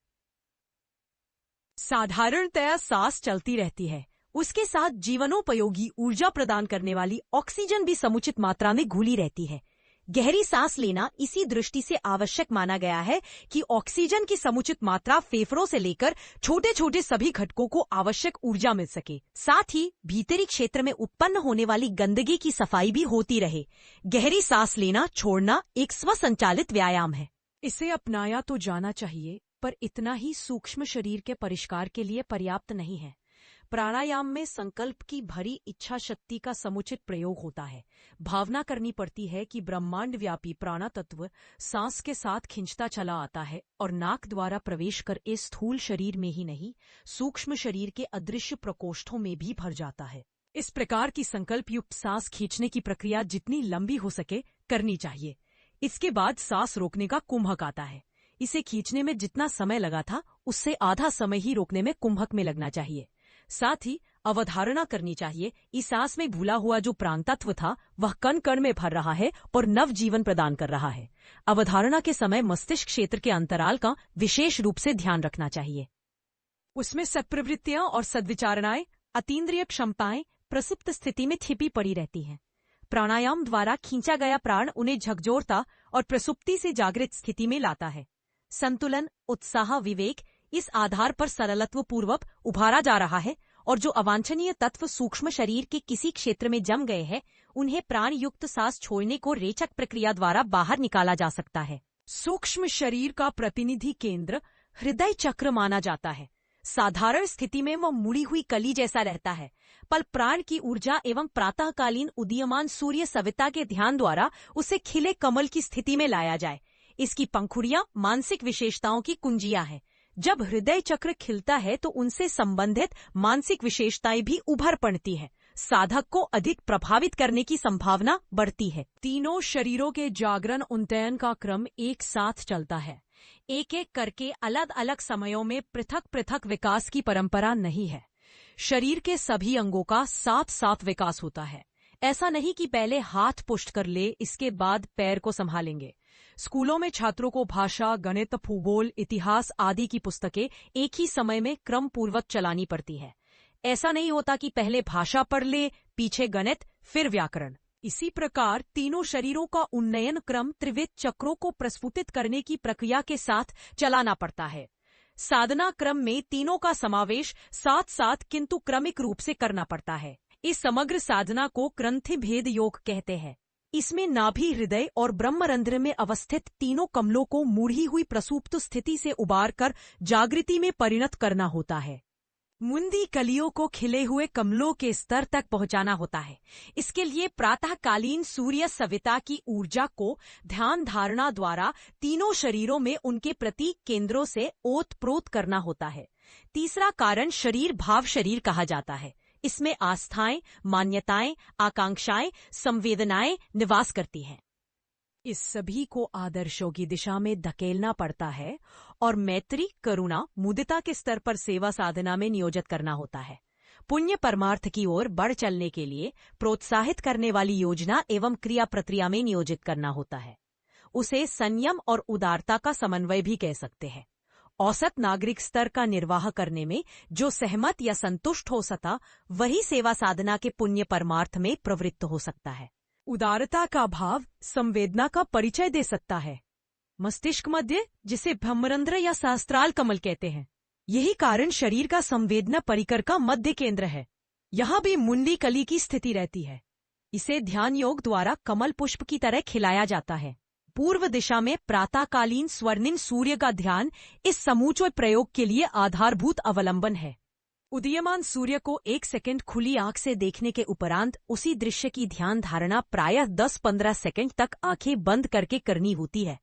साधारणतया सांस चलती रहती है। उसके साथ जीवनोपयोगी ऊर्जा प्रदान करने वाली ऑक्सीजन भी समुचित मात्रा में घुली रहती है। गहरी सांस लेना इसी दृष्टि से आवश्यक माना गया है कि ऑक्सीजन की समुचित मात्रा फेफड़ों से लेकर छोटे छोटे सभी घटकों को आवश्यक ऊर्जा मिल सके। साथ ही भीतरी क्षेत्र में उत्पन्न होने वाली गंदगी की सफाई भी होती रहे। गहरी सांस लेना छोड़ना एक स्वसंचालित व्यायाम है। इसे अपनाया तो जाना चाहिए, पर इतना ही सूक्ष्म शरीर के परिष्कार के लिए पर्याप्त नहीं है। प्राणायाम में संकल्प की भरी इच्छा शक्ति का समुचित प्रयोग होता है। भावना करनी पड़ती है कि ब्रह्मांड व्यापी प्राण तत्व सांस के साथ खिंचता चला आता है और नाक द्वारा प्रवेश कर इस स्थूल शरीर में ही नहीं, सूक्ष्म शरीर के अदृश्य प्रकोष्ठों में भी भर जाता है। इस प्रकार की संकल्प युक्त सांस खींचने की प्रक्रिया जितनी लंबी हो सके करनी चाहिए। इसके बाद सांस रोकने का कुंभक आता है। इसे खींचने में जितना समय लगा था उससे आधा समय ही रोकने में कुंभक में लगना चाहिए। साथ ही अवधारणा करनी चाहिए इस सांस में भूला हुआ जो प्राण तत्व था वह कण कण में भर रहा है और नव जीवन प्रदान कर रहा है। अवधारणा के समय मस्तिष्क क्षेत्र के अंतराल का विशेष रूप से ध्यान रखना चाहिए। उसमें सत्प्रवृत्तियां और सद्विचारणाएं, अतीन्द्रिय क्षमताएं प्रसुप्त स्थिति में छिपी पड़ी रहती हैं। प्राणायाम द्वारा खींचा गया प्राण उन्हें झकझोरता और प्रसुप्ति से जागृत स्थिति में लाता है। संतुलन, उत्साह, विवेक इस आधार पर सरलत्व पूर्वक उभारा जा रहा है और जो अवांछनीय तत्व सूक्ष्म शरीर के किसी क्षेत्र में जम गए हैं उन्हें प्राण युक्त सांस छोड़ने को रेचक प्रक्रिया द्वारा बाहर निकाला जा सकता है। सूक्ष्म शरीर का प्रतिनिधि केंद्र हृदय चक्र माना जाता है। साधारण स्थिति में वह मुड़ी हुई कली जैसा रहता है, पर प्राण की ऊर्जा एवं प्रातःकालीन उदीयमान सूर्य सविता के ध्यान द्वारा उसे खिले कमल की स्थिति में लाया जाए। इसकी पंखुड़ियां मानसिक विशेषताओं की कुंजियां हैं। जब हृदय चक्र खिलता है तो उनसे संबंधित मानसिक विशेषताएं भी उभर पड़ती है। साधक को अधिक प्रभावित करने की संभावना बढ़ती है। तीनों शरीरों के जागरण उन्नयन का क्रम एक साथ चलता है। एक एक करके अलग अलग समयों में पृथक पृथक विकास की परंपरा नहीं है। शरीर के सभी अंगों का साथ साथ विकास होता है। ऐसा नहीं कि पहले हाथ पुष्ट कर ले इसके बाद पैर को संभालेंगे। स्कूलों में छात्रों को भाषा, गणित, भूगोल, इतिहास आदि की पुस्तकें एक ही समय में क्रम पूर्वक चलानी पड़ती है। ऐसा नहीं होता कि पहले भाषा पढ़ ले, पीछे गणित, फिर व्याकरण। इसी प्रकार तीनों शरीरों का उन्नयन क्रम त्रिविध चक्रों को प्रस्फुटित करने की प्रक्रिया के साथ चलाना पड़ता है। साधना क्रम में तीनों का समावेश साथ साथ किंतु क्रमिक रूप से करना पड़ता है। इस समग्र साधना को ग्रंथि भेद योग कहते हैं। इसमें नाभि, हृदय और ब्रह्मरंध्र में अवस्थित तीनों कमलों को मूढ़ी हुई प्रसुप्त स्थिति से उबार कर जागृति में परिणत करना होता है। मुंदी कलियों को खिले हुए कमलों के स्तर तक पहुंचाना होता है। इसके लिए प्रातःकालीन सूर्य सविता की ऊर्जा को ध्यान धारणा द्वारा तीनों शरीरों में उनके प्रतीक केंद्रों से ओतप्रोत करना होता है। तीसरा कारण शरीर भाव शरीर कहा जाता है। इसमें आस्थाएं, मान्यताएं, आकांक्षाएं, संवेदनाएं निवास करती हैं। इस सभी को आदर्शों की दिशा में धकेलना पड़ता है और मैत्री, करुणा, मुदिता के स्तर पर सेवा साधना में नियोजित करना होता है। पुण्य परमार्थ की ओर बढ़ चलने के लिए प्रोत्साहित करने वाली योजना एवं क्रिया प्रक्रिया में नियोजित करना होता है। उसे संयम और उदारता का समन्वय भी कह सकते हैं। औसत नागरिक स्तर का निर्वाह करने में जो सहमत या संतुष्ट हो सका, वही सेवा साधना के पुण्य परमार्थ में प्रवृत्त हो सकता है। उदारता का भाव संवेदना का परिचय दे सकता है। मस्तिष्क मध्य, जिसे ब्रह्मरंध्र या सहस्त्राल कमल कहते हैं, यही कारण शरीर का संवेदना परिकर का मध्य केंद्र है। यहाँ भी मुंडी कली की स्थिति रहती है। इसे ध्यान योग द्वारा कमल पुष्प की तरह खिलाया जाता है। पूर्व दिशा में प्रातःकालीन स्वर्णिम सूर्य का ध्यान इस समूचे प्रयोग के लिए आधारभूत अवलंबन है। उदीयमान सूर्य को 1 सेकंड खुली आंख से देखने के उपरांत उसी दृश्य की ध्यान धारणा प्रायः 10-15 सेकंड तक आंखें बंद करके करनी होती है।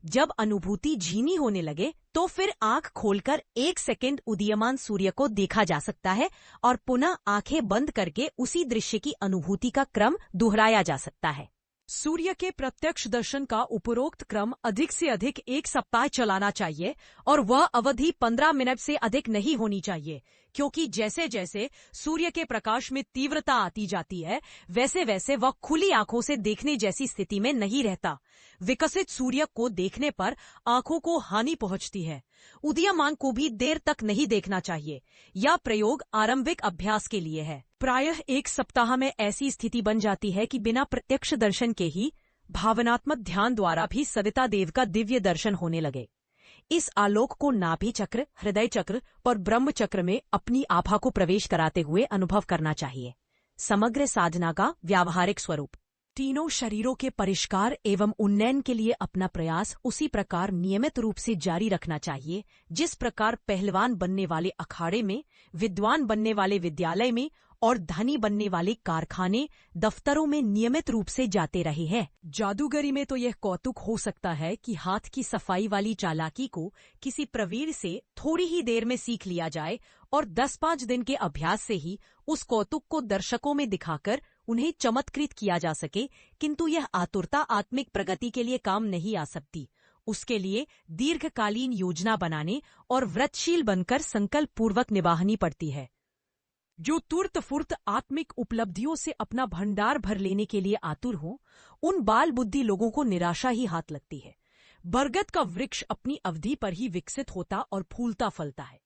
जब अनुभूति झीनी होने लगे तो फिर आंख खोलकर 1 सेकंड उदीयमान सूर्य को देखा जा सकता है और पुनः आंखें बंद करके उसी दृश्य की अनुभूति का क्रम दोहराया जा सकता है। सूर्य के प्रत्यक्ष दर्शन का उपरोक्त क्रम अधिक से अधिक 1 सप्ताह चलाना चाहिए और वह अवधि 15 मिनट से अधिक नहीं होनी चाहिए, क्योंकि जैसे जैसे सूर्य के प्रकाश में तीव्रता आती जाती है, वैसे वैसे वह खुली आंखों से देखने जैसी स्थिति में नहीं रहता। विकसित सूर्य को देखने पर आंखों को हानि पहुंचती है। उदीयमान को भी देर तक नहीं देखना चाहिए। यह प्रयोग आरंभिक अभ्यास के लिए है। प्रायः 1 सप्ताह में ऐसी स्थिति बन जाती है कि बिना प्रत्यक्ष दर्शन के ही भावनात्मक ध्यान द्वारा भी सविता देव का दिव्य दर्शन होने लगे। इस आलोक को नाभि चक्र, हृदय चक्र और ब्रह्म चक्र में अपनी आभा को प्रवेश कराते हुए अनुभव करना चाहिए। समग्र साधना का व्यावहारिक स्वरूप। तीनों शरीरों के परिष्कार एवं उन्नयन के लिए अपना प्रयास उसी प्रकार नियमित रूप से जारी रखना चाहिए, जिस प्रकार पहलवान बनने वाले अखाड़े में, विद्वान बनने वाले विद्यालय में और धनी बनने वाले कारखाने, दफ्तरों में नियमित रूप से जाते रहे हैं। जादूगरी में तो यह कौतुक हो सकता है कि हाथ की सफाई वाली चालाकी को किसी प्रवीर से थोड़ी ही देर में सीख लिया जाए और 10-5 दिन के अभ्यास से ही उस कौतुक को दर्शकों में दिखाकर उन्हें चमत्कृत किया जा सके, किंतु यह आतुरता आत्मिक प्रगति के लिए काम नहीं आ सकती। उसके लिए दीर्घकालीन योजना बनाने और व्रतशील बनकर संकल्प पूर्वक निभानी पड़ती है। जो तुर्त फुर्त आत्मिक उपलब्धियों से अपना भंडार भर लेने के लिए आतुर हो, उन बाल बुद्धि लोगों को निराशा ही हाथ लगती है। बरगद का वृक्ष अपनी अवधि पर ही विकसित होता और फूलता फलता है।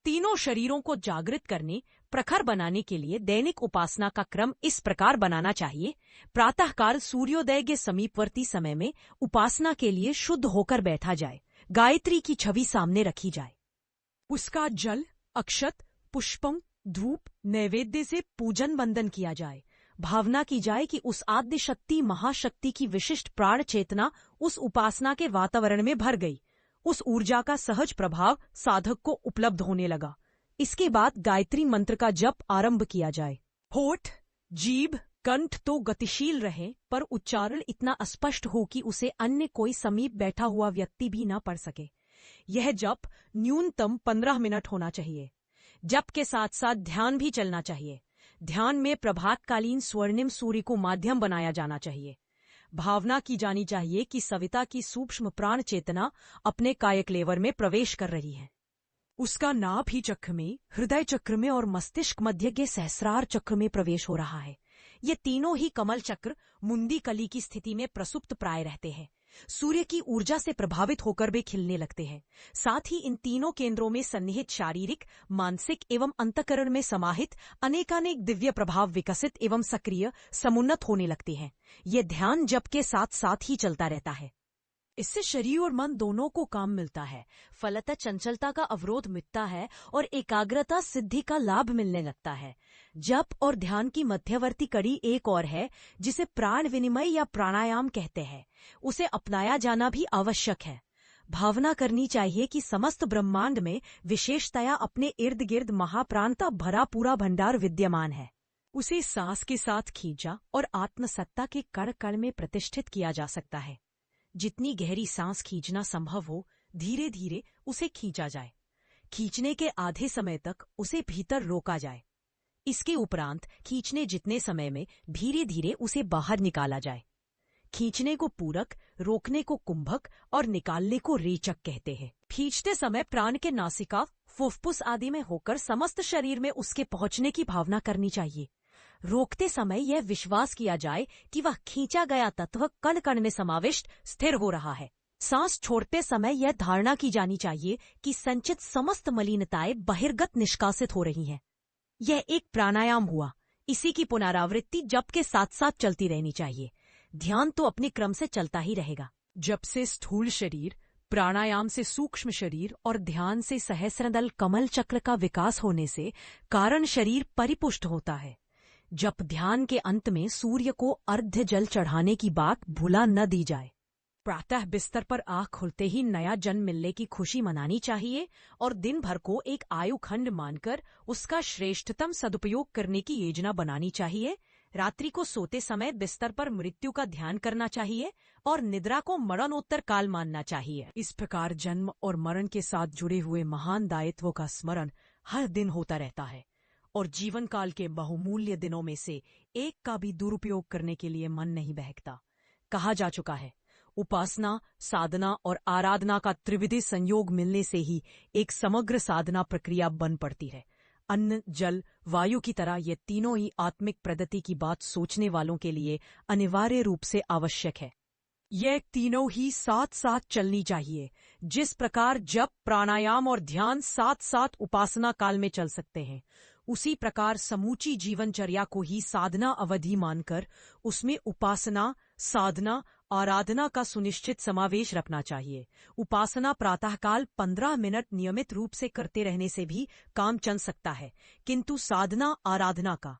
तीनों शरीरों को जागृत करने, प्रखर बनाने के लिए दैनिक उपासना का क्रम इस प्रकार बनाना चाहिए। प्रातःकाल सूर्योदय के समीपवर्ती समय में उपासना के लिए शुद्ध होकर बैठा जाए। गायत्री की छवि सामने रखी जाए। उसका जल, अक्षत, पुष्पम, धूप, नैवेद्य से पूजन वंदन किया जाए। भावना की जाए कि उस आद्य शक्ति महाशक्ति की विशिष्ट प्राण चेतना उस उपासना के वातावरण में भर गई। उस ऊर्जा का सहज प्रभाव साधक को उपलब्ध होने लगा। इसके बाद गायत्री मंत्र का जप आरंभ किया जाए। होठ, जीभ, कंठ तो गतिशील रहे, पर उच्चारण इतना स्पष्ट हो कि उसे अन्य कोई समीप बैठा हुआ व्यक्ति भी न पढ़ सके। यह जप न्यूनतम 15 मिनट होना चाहिए। जप के साथ साथ ध्यान भी चलना चाहिए। ध्यान में प्रभातकालीन स्वर्णिम सूर्य को माध्यम बनाया जाना चाहिए। भावना की जानी चाहिए कि सविता की सूक्ष्म प्राण चेतना अपने कायकलेवर में प्रवेश कर रही है। उसका नाभि चक्र में, हृदय चक्र में और मस्तिष्क मध्य के सहस्रार चक्र में प्रवेश हो रहा है। ये तीनों ही कमल चक्र मुंदी कली की स्थिति में प्रसुप्त प्राय रहते हैं। सूर्य की ऊर्जा से प्रभावित होकर वे खिलने लगते हैं। साथ ही इन तीनों केंद्रों में सन्निहित शारीरिक, मानसिक एवं अंतःकरण में समाहित अनेकानेक दिव्य प्रभाव विकसित एवं सक्रिय, समुन्नत होने लगते हैं। ये ध्यान जप के साथ साथ ही चलता रहता है। इससे शरीर और मन दोनों को काम मिलता है, फलतः चंचलता का अवरोध मिटता है और एकाग्रता सिद्धि का लाभ मिलने लगता है। जप और ध्यान की मध्यवर्ती कड़ी एक और है, जिसे प्राण विनिमय या प्राणायाम कहते हैं। उसे अपनाया जाना भी आवश्यक है। भावना करनी चाहिए कि समस्त ब्रह्मांड में विशेषतया अपने इर्द गिर्द महाप्राण का भरा पूरा भंडार विद्यमान है। उसे सांस के साथ खींचा और आत्मसत्ता के कण कण में प्रतिष्ठित किया जा सकता है। जितनी गहरी सांस खींचना संभव हो, धीरे धीरे उसे खींचा जाए। खींचने के आधे समय तक उसे भीतर रोका जाए। इसके उपरांत खींचने जितने समय में धीरे धीरे उसे बाहर निकाला जाए। खींचने को पूरक, रोकने को कुंभक और निकालने को रेचक कहते हैं। खींचते समय प्राण के नासिका, फुफ्फुस आदि में होकर समस्त शरीर में उसके पहुंचने की भावना करनी चाहिए। रोकते समय यह विश्वास किया जाए कि वह खींचा गया तत्व कण कण में समाविष्ट स्थिर हो रहा है। सांस छोड़ते समय यह धारणा की जानी चाहिए कि संचित समस्त मलिनताएं बहिर्गत निष्कासित हो रही हैं। यह एक प्राणायाम हुआ। इसी की पुनरावृत्ति जप के साथ साथ चलती रहनी चाहिए। ध्यान तो अपने क्रम से चलता ही रहेगा। जप से स्थूल शरीर, प्राणायाम से सूक्ष्म शरीर और ध्यान से सहस्रदल कमल चक्र का विकास होने से कारण शरीर परिपुष्ट होता है। जप ध्यान के अंत में सूर्य को अर्घ्य जल चढ़ाने की बात भुला न दी जाए। प्रातः बिस्तर पर आँख खुलते ही नया जन्म मिलने की खुशी मनानी चाहिए और दिन भर को एक आयुखंड मानकर उसका श्रेष्ठतम सदुपयोग करने की योजना बनानी चाहिए। रात्रि को सोते समय बिस्तर पर मृत्यु का ध्यान करना चाहिए और निद्रा को मरणोत्तर काल मानना चाहिए। इस प्रकार जन्म और मरण के साथ जुड़े हुए महान दायित्वों का स्मरण हर दिन होता रहता है और जीवन काल के बहुमूल्य दिनों में से एक का भी दुरुपयोग करने के लिए मन नहीं बहकता। कहा जा चुका है, उपासना, साधना और आराधना का त्रिविधि संयोग मिलने से ही एक समग्र साधना प्रक्रिया बन पड़ती है। अन्न, जल, वायु की तरह ये तीनों ही आत्मिक प्रगति की बात सोचने वालों के लिए अनिवार्य रूप से आवश्यक है। ये तीनों ही साथ साथ चलनी चाहिए। जिस प्रकार जप, प्राणायाम और ध्यान साथ साथ उपासना काल में चल सकते हैं, उसी प्रकार समूची जीवनचर्या को ही साधना अवधि मानकर उसमें उपासना, साधना, आराधना का सुनिश्चित समावेश रखना चाहिए। उपासना प्रातःकाल 15 मिनट नियमित रूप से करते रहने से भी काम चल सकता है, किंतु साधना, आराधना का